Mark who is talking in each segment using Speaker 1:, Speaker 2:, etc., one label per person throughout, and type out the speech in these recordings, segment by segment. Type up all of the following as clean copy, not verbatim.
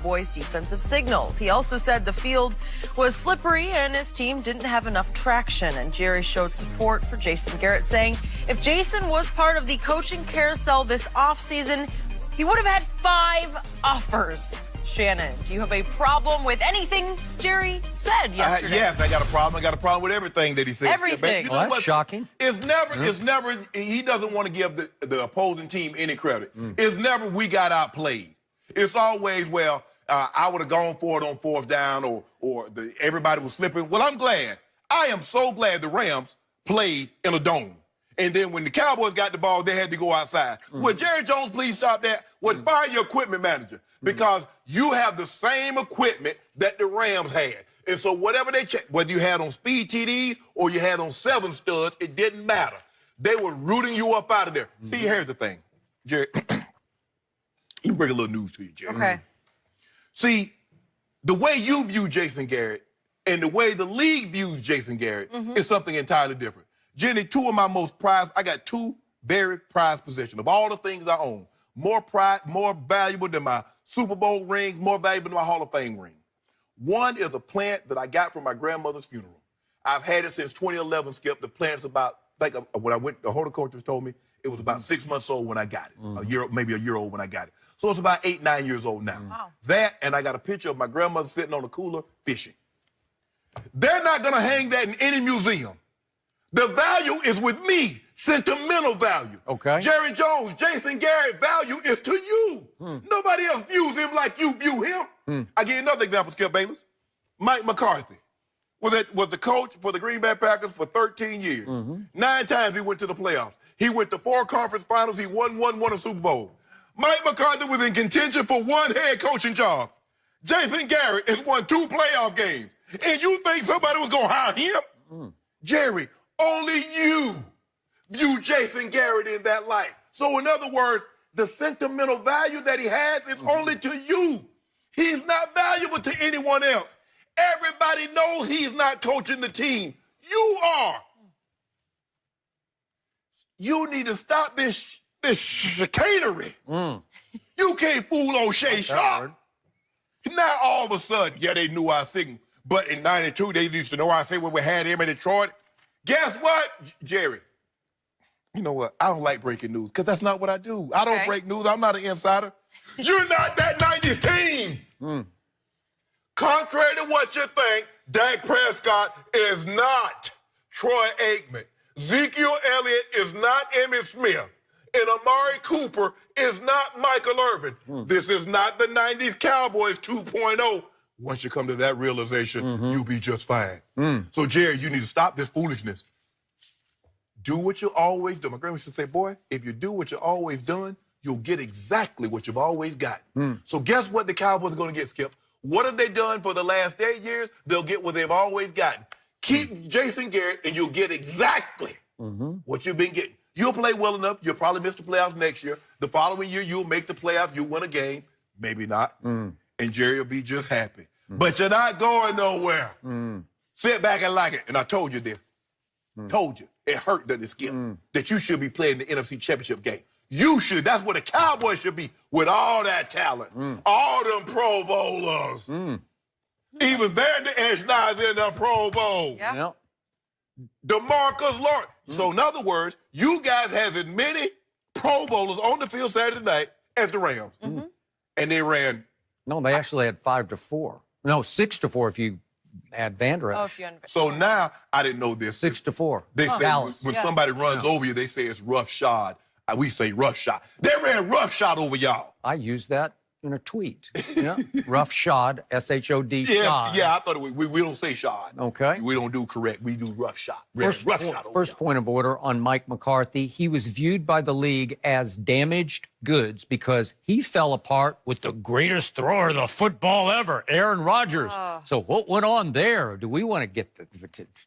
Speaker 1: Cowboys' defensive signals. He also said the field was slippery and his team didn't have enough traction. And Jerry showed support for Jason Garrett, saying if Jason was part of the coaching carousel this offseason, he would have had 5 offers. Shannon, do you have a problem with anything Jerry said yesterday?
Speaker 2: Yes, I got a problem. I got a problem with everything that he said.
Speaker 1: Everything.
Speaker 2: You know
Speaker 3: Well, that's shocking.
Speaker 2: It's never, he doesn't want to give the opposing team any credit. It's never we got outplayed. It's always, well, I would have gone for it on 4th down or everybody was slipping. Well, I'm glad. I am so glad the Rams played in a dome. And then when the Cowboys got the ball, they had to go outside. Would Jerry Jones please stop that? Would fire your equipment manager? Because you have the same equipment that the Rams had. And so whatever they checked, whether you had on speed TDs or you had on 7 studs, it didn't matter. They were rooting you up out of there. See, here's the thing, Jerry. Let me bring a little news to you, Jerry.
Speaker 1: Okay.
Speaker 2: See, the way you view Jason Garrett and the way the league views Jason Garrett is something entirely different. Jenny, 2 of my most prized, I got 2 very prized possessions. Of all the things I own, more valuable than my Super Bowl rings, more valuable than my Hall of Fame ring. One is a plant that I got from my grandmother's funeral. I've had it since 2011, Skip. The plant's about, when I went, the horticulturist told me it was about 6 months old when I got it. Maybe a year old when I got it. So it's about 8, 9 years old now.
Speaker 1: Wow.
Speaker 2: That, and I got a picture of my grandmother sitting on a cooler fishing. They're not going to hang that in any museum. The value is with me, sentimental value.
Speaker 3: Okay.
Speaker 2: Jerry Jones, Jason Garrett, value is to you. Nobody else views him like you view him. I give you another example, Skip Bayless. Mike McCarthy was the coach for the Green Bay Packers for 13 years. 9 times he went to the playoffs. He went to 4 conference finals. He won a Super Bowl. Mike McCarthy was in contention for 1 head coaching job. Jason Garrett has won 2 playoff games. And you think somebody was going to hire him? Jerry, only you view Jason Garrett in that light. So in other words, the sentimental value that he has is only to you. He's not valuable to anyone else. Everybody knows he's not coaching the team. You are. You need to stop this chicanery. You can't fool old Shay Sharp. Now all of a sudden, yeah, they knew our signal. But in 92, they used to know our signal when we had him in Detroit. Guess what, Jerry? You know what? I don't like breaking news because that's not what I do. I don't break news. I'm not an insider. You're not that 90s team. Contrary to what you think, Dak Prescott is not Troy Aikman. Ezekiel Elliott is not Emmitt Smith. And Amari Cooper is not Michael Irvin. This is not the 90s Cowboys 2.0. Once you come to that realization, you'll be just fine. So, Jerry, you need to stop this foolishness. Do what you always do. My grandma used to say, boy, if you do what you always done, you'll get exactly what you've always gotten. So guess what the Cowboys are going to get, Skip? What have they done for the last 8 years? They'll get what they've always gotten. Keep Jason Garrett, and you'll get exactly what you've been getting. You'll play well enough. You'll probably miss the playoffs next year. The following year, you'll make the playoffs. You'll win a game. Maybe not. And Jerry will be just happy. But you're not going nowhere. Sit back and like it. And I told you this. Told you. It hurt, doesn't it, Skip? That you should be playing the NFC Championship game. You should. That's where the Cowboys should be with all that talent. All them Pro Bowlers. Even Vander Eschneider's in the Pro Bowl. DeMarcus Lawrence. So in other words, you guys have as many Pro Bowlers on the field Saturday night as the Rams. And they ran.
Speaker 3: No, they actually had 5-4. No, 6-4 if you add Vander Esch.
Speaker 1: Oh, if you
Speaker 2: So now, I didn't know this.
Speaker 3: 6-4.
Speaker 2: They say when somebody runs over you, they say it's rough shot. We say rough shot. They ran rough shot over y'all.
Speaker 3: I use that in a tweet. Rough shod, S-H-O-D, shod.
Speaker 2: Yeah, I thought we don't say shot.
Speaker 3: Okay.
Speaker 2: We don't do correct. We do rough shot.
Speaker 3: First point of order on Mike McCarthy. He was viewed by the league as damaged goods because he fell apart with the greatest thrower of the football ever, Aaron Rodgers. So what went on there? Do we want to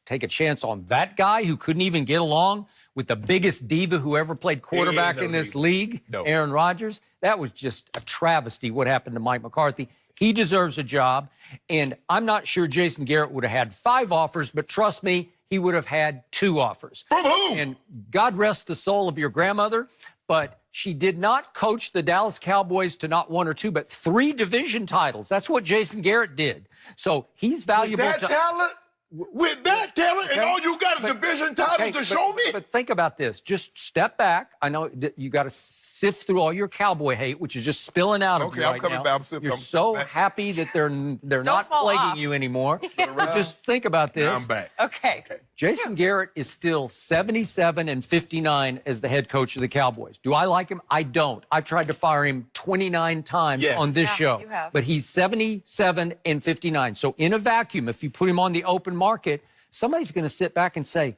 Speaker 3: take a chance on that guy who couldn't even get along with the biggest diva who ever played quarterback in this league, Aaron Rodgers? That was just a travesty what happened to Mike McCarthy. He deserves a job, and I'm not sure Jason Garrett would have had 5 offers, but trust me, he would have had 2 offers.
Speaker 2: From who?
Speaker 3: And God rest the soul of your grandmother, but she did not coach the Dallas Cowboys to not 1 or 2, but 3 division titles. That's what Jason Garrett did. So he's valuable
Speaker 2: With that talent? With that talent, and all you got is division titles to show me?
Speaker 3: But think about this. Just step back. I know you got to sift through all your Cowboy hate, which is just spilling out of you right now. You're so happy that they're not plaguing you anymore. But just think about this.
Speaker 2: Now I'm back.
Speaker 1: Okay.
Speaker 3: Jason Garrett is still 77-59 as the head coach of the Cowboys. Do I like him? I don't. I've tried to fire him 29 times on this show.
Speaker 1: You have.
Speaker 3: But he's 77-59. So in a vacuum, if you put him on the open market, somebody's going to sit back and say,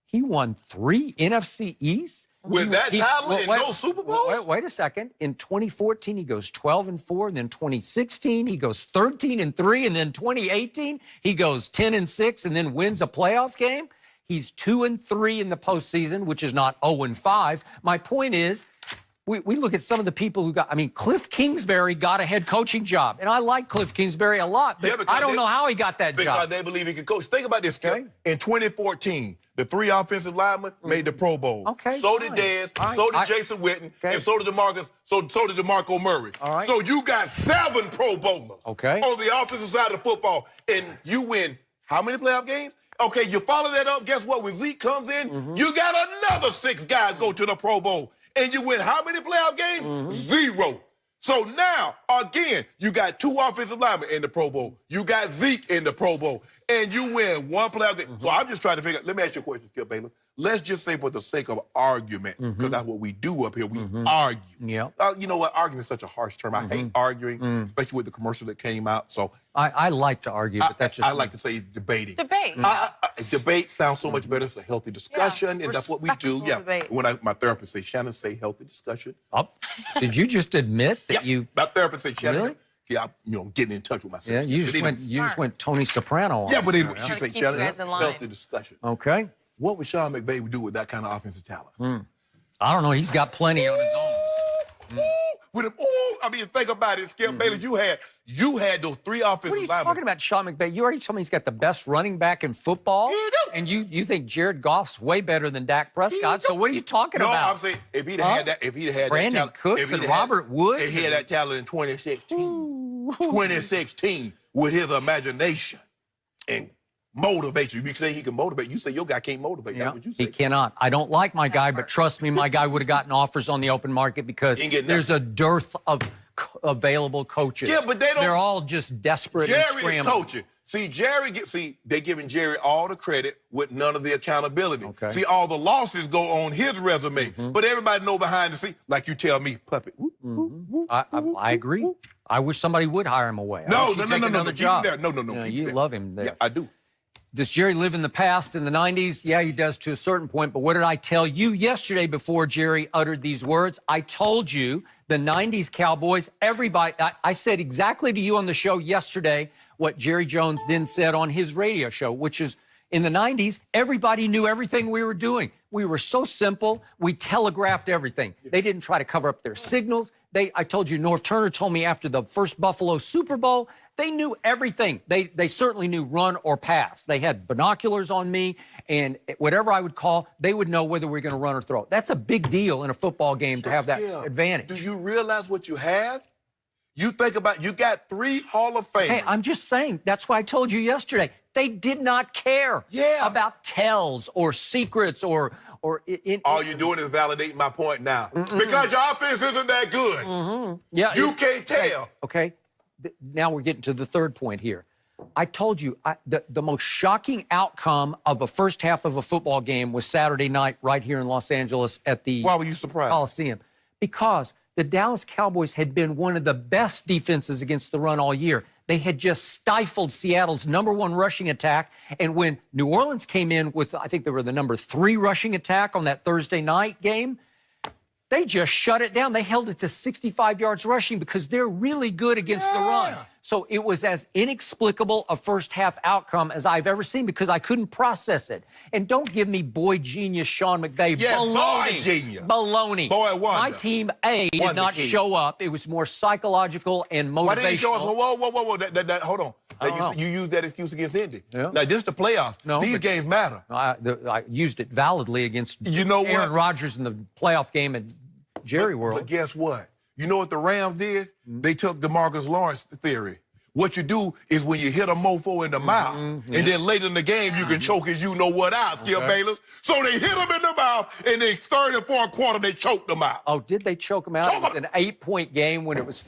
Speaker 3: he won 3 NFC East?
Speaker 2: With that talent and no Super Bowls?
Speaker 3: Wait a second. In 2014, he goes 12-4. And then 2016, he goes 13-3. And then 2018, he goes 10-6 and then wins a playoff game. He's 2-3 in the postseason, which is not 0-5. My point is, we look at some of the people who got, I mean, Cliff Kingsbury got a head coaching job. And I like Cliff Kingsbury a lot, but I don't know how he got that job.
Speaker 2: Because they believe he can coach. Think about this, Skip. In 2014, the 3 offensive linemen made the Pro Bowl.
Speaker 3: Okay,
Speaker 2: so did Dez, so did Jason Witten, and so did DeMarco Murray.
Speaker 3: All right.
Speaker 2: So you got 7 Pro Bowlers on the offensive side of the football, and you win how many playoff games? Okay, you follow that up. Guess what? When Zeke comes in, you got another 6 guys go to the Pro Bowl. And you win how many playoff games? 0. So now, again, you got 2 offensive linemen in the Pro Bowl. You got Zeke in the Pro Bowl. And you win 1 playoff game. So I'm just trying to figure out, let me ask you a question, Skip Baylor. Let's just say for the sake of argument, because that's what we do up here, we argue.
Speaker 3: Yeah.
Speaker 2: You know what? Arguing is such a harsh term. I hate arguing, especially with the commercial that came out. So
Speaker 3: I like to argue, but that's just
Speaker 2: I like to say debating.
Speaker 1: Debate.
Speaker 2: Debate sounds so much better. It's a healthy discussion, and that's what we do.
Speaker 1: Respectful debate.
Speaker 2: When my therapist says, Shannon, say healthy discussion.
Speaker 3: Did you just admit that you?
Speaker 2: My therapist says, Shannon.
Speaker 3: Really?
Speaker 2: Yeah, I'm getting in touch with myself.
Speaker 3: Yeah, you just went Tony Soprano on.
Speaker 2: Yeah, but
Speaker 1: She
Speaker 2: she said,
Speaker 1: keep you guys in line.
Speaker 2: healthy discussion.
Speaker 3: Okay.
Speaker 2: What would Sean McVay do with that kind of offensive talent?
Speaker 3: I don't know. He's got plenty on his own.
Speaker 2: With him, I mean, think about it, Skip Baylor. You had those 3 offensive
Speaker 3: What are you
Speaker 2: linemen.
Speaker 3: talking about, Sean McVay? You already told me he's got the best running back in football.
Speaker 2: You do.
Speaker 3: And you think Jared Goff's way better than Dak Prescott. So what are you talking
Speaker 2: No,
Speaker 3: about?
Speaker 2: I'm saying if he'd had that,
Speaker 3: Brandon
Speaker 2: that talent,
Speaker 3: Cooks and Robert Woods.
Speaker 2: if he had that talent in 2016, with his imagination and motivation. You say he can motivate. You say your guy can't motivate. That's what you say.
Speaker 3: He cannot. I don't like my guy, but trust me, my guy would have gotten offers on the open market because there's a dearth of available coaches.
Speaker 2: Yeah, but
Speaker 3: they're all just desperate and
Speaker 2: Jerry is
Speaker 3: scrambling.
Speaker 2: coaching. See, they're giving Jerry all the credit with none of the accountability.
Speaker 3: Okay.
Speaker 2: See, all the losses go on his resume, but everybody know behind the scenes, like you tell me, puppet.
Speaker 3: I agree. I wish somebody would hire him away.
Speaker 2: No.
Speaker 3: Another job.
Speaker 2: No.
Speaker 3: You love him there.
Speaker 2: Yeah, I do.
Speaker 3: Does Jerry live in the past, in the 90s? Yeah, he does to a certain point. But what did I tell you yesterday before Jerry uttered these words? I told you the 90s Cowboys, everybody, I said exactly to you on the show yesterday what Jerry Jones then said on his radio show, which is in the 90s, everybody knew everything we were doing. We were so simple. We telegraphed everything. They didn't try to cover up their signals. I told you, North Turner told me after the first Buffalo Super Bowl, they knew everything. They certainly knew run or pass. They had binoculars on me, and whatever I would call, they would know whether we were going to run or throw. That's a big deal in a football game to have that advantage.
Speaker 2: Do you realize what you have? You think about, you got 3 Hall of Famers.
Speaker 3: Hey, I'm just saying, that's why I told you yesterday. They did not care about tells or secrets or
Speaker 2: all you're doing is validating my point now. Because your offense isn't that good.
Speaker 3: Yeah,
Speaker 2: you can't tell.
Speaker 3: Okay. Now we're getting to the third point here. I told you the most shocking outcome of the first half of a football game was Saturday night right here in Los Angeles at the
Speaker 2: Why were you surprised?
Speaker 3: Coliseum. Because the Dallas Cowboys had been one of the best defenses against the run all year. They had just stifled Seattle's #1 rushing attack. And when New Orleans came in with, I think they were the #3 rushing attack on that Thursday night game, they just shut it down. They held it to 65 yards rushing because they're really good against the run. So it was as inexplicable a first-half outcome as I've ever seen because I couldn't process it. And don't give me boy genius Sean McVay.
Speaker 2: Yeah,
Speaker 3: baloney.
Speaker 2: boy genius.
Speaker 3: Baloney.
Speaker 2: Boy wonder.
Speaker 3: My team A did not show up. It was more psychological and motivational.
Speaker 2: Why didn't he show up? Whoa. Hold on. You used that excuse against Indy.
Speaker 3: Yeah.
Speaker 2: Now, this is the playoffs.
Speaker 3: No,
Speaker 2: These games matter.
Speaker 3: I used it validly against
Speaker 2: Aaron
Speaker 3: Rodgers in the playoff game at Jerry World.
Speaker 2: But guess what? You know what the Rams did? They took DeMarcus Lawrence theory. What you do is when you hit a mofo in the mouth, and then later in the game you can choke his you-know-what out, Skip Bayless. So they hit him in the mouth, and the third and fourth quarter, they choked him out.
Speaker 3: Oh, did they choke him out? It was an 8-point game when it was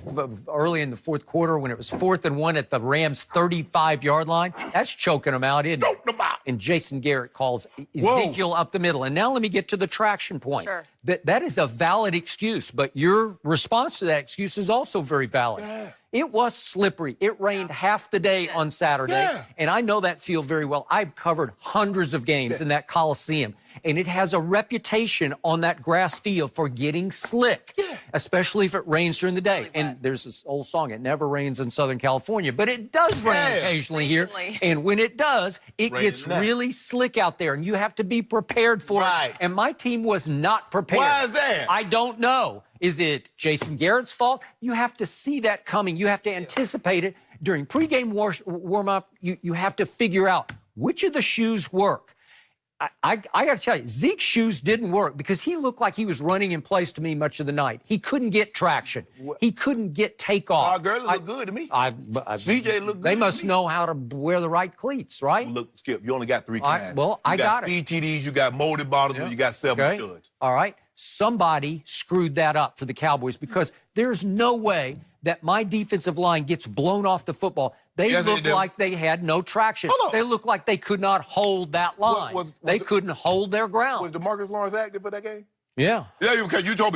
Speaker 3: early in the fourth quarter, when it was 4th and 1 at the Rams' 35-yard line. That's choking him out, isn't it?
Speaker 2: Choked him out.
Speaker 3: And Jason Garrett calls Ezekiel up the middle. And now let me get to the traction point.
Speaker 1: Sure.
Speaker 3: That is a valid excuse, but your response to that excuse is also very valid.
Speaker 2: Yeah.
Speaker 3: It was slippery. It rained half the day on Saturday, and I know that field very well. I've covered hundreds of games in that Coliseum, and it has a reputation on that grass field for getting slick, especially if it rains during the day.
Speaker 1: Really
Speaker 3: and there's this old song, it never rains in Southern California, but it does rain occasionally here. And when it does, it gets really slick out there, and you have to be prepared for it. And my team was not prepared.
Speaker 2: Why is that?
Speaker 3: I don't know. Is it Jason Garrett's fault? You have to see that coming. You have to anticipate it. During pregame warm-up, you have to figure out which of the shoes work. I got to tell you, Zeke's shoes didn't work because he looked like he was running in place to me much of the night. He couldn't get traction. He couldn't get takeoff.
Speaker 2: Our girls look good to me. CJ look good.
Speaker 3: They must know how to wear the right cleats, right?
Speaker 2: Look, Skip, you only got 3 kinds.
Speaker 3: Well, I got it.
Speaker 2: You got speed TDs, you got molded bottoms, and you got 7 studs.
Speaker 3: All right. Somebody screwed that up for the Cowboys because there's no way that my defensive line gets blown off the football. They look like they had no traction. They look like they could not hold that line. They couldn't hold their ground.
Speaker 2: Was DeMarcus Lawrence active for that game?
Speaker 3: Yeah.
Speaker 2: Yeah, because you tell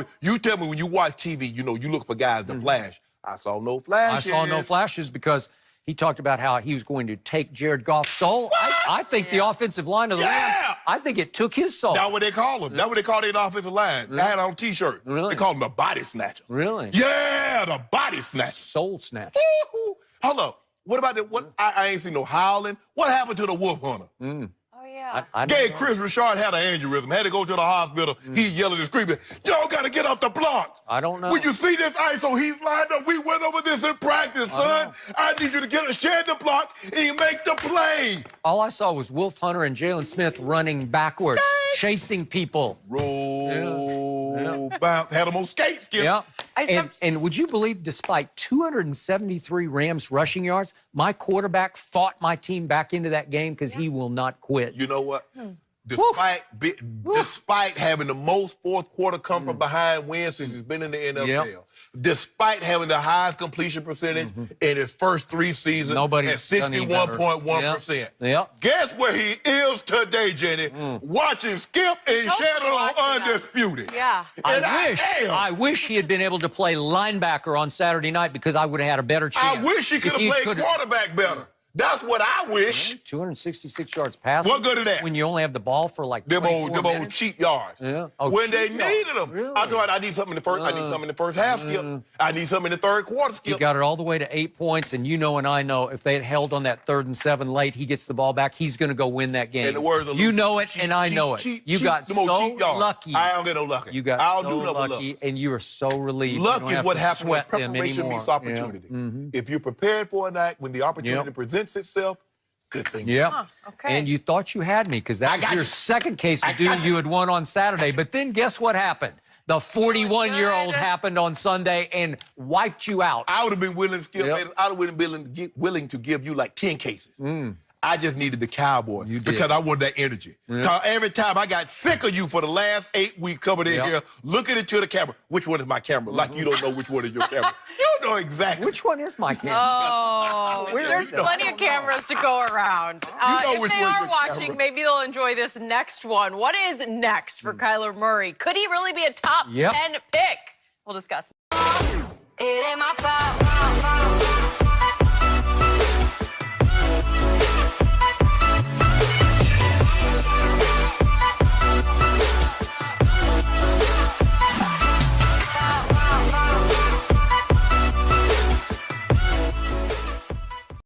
Speaker 2: me when you watch TV, you look for guys to flash. I saw no flashes.
Speaker 3: I saw no flashes because he talked about how he was going to take Jared Goff's soul. I think the offensive line of the Rams, I think it took his soul.
Speaker 2: That's what they call him. That's what they call their offensive line. They had it on a T-shirt.
Speaker 3: Really?
Speaker 2: They call him the body snatcher.
Speaker 3: Really?
Speaker 2: Yeah, the body snatcher.
Speaker 3: Soul snatch.
Speaker 2: Woo-hoo. Hold up. What about the I ain't seen no howling. What happened to the wolf hunter?
Speaker 1: Oh, yeah.
Speaker 2: Gave Chris Richard had an aneurysm, had to go to the hospital. He's yelling and screaming, y'all got to get off the blocks.
Speaker 3: I don't know.
Speaker 2: When you see this ISO, he's lined up. We went over this in practice, son. I need you to shed the block and you make the play.
Speaker 3: All I saw was Wolf Hunter and Jalen Smith running backwards, chasing people.
Speaker 2: Roll, bounce. Had them on skates, Skip.
Speaker 3: Yeah. And would you believe, despite 273 Rams rushing yards, my quarterback fought my team back into that game because he will not quit.
Speaker 2: You know what? Despite having the most fourth quarter come from behind wins since he's been in the NFL, despite having the highest completion percentage in his first 3 seasons at 61.1%. Guess where he is today, Jenny? Watching Skip and Shannon on Undisputed.
Speaker 1: Yeah.
Speaker 3: I wish he had been able to play linebacker on Saturday night because I would have had a better chance.
Speaker 2: I wish he could have played quarterback better. That's what I wish.
Speaker 3: 266 yards passing.
Speaker 2: What good of that?
Speaker 3: When you only have the ball for like
Speaker 2: them
Speaker 3: 24
Speaker 2: old cheap yards.
Speaker 3: Yeah.
Speaker 2: When they needed them.
Speaker 3: Really?
Speaker 2: I thought I need something in the first. I need something in the first half, Skip. I need something in the third quarter, Skip.
Speaker 3: He got it all the way to 8 points, and you know and I know if they had held on that 3rd and 7 late, he gets the ball back, he's going to go win that game.
Speaker 2: In the words of
Speaker 3: you know it, and I know it. You got so lucky.
Speaker 2: I don't get no lucky.
Speaker 3: You got so lucky, and you are so relieved.
Speaker 2: Luck is what happens when
Speaker 3: preparation
Speaker 2: meets opportunity. If you're prepared for a night when the opportunity presents itself, good things.
Speaker 3: Yeah.
Speaker 1: Okay.
Speaker 3: And you thought you had me because that was your second case of doom you had won on Saturday. But then guess what happened? The 41-year-old happened on Sunday and wiped you out.
Speaker 2: I would have been willing, Skip. I would have been willing to give you like 10 cases. I just needed the Cowboys because I wanted that energy. Every time I got sick of you for the last 8 weeks coming in here, looking into the camera. Which one is my camera? Like you don't know which one is your camera. You know exactly.
Speaker 3: Which one is my camera?
Speaker 1: Oh, there's plenty of cameras to go around. If they are watching, maybe they'll enjoy this next one. What is next for Kyler Murray? Could he really be a top 10 pick? We'll discuss.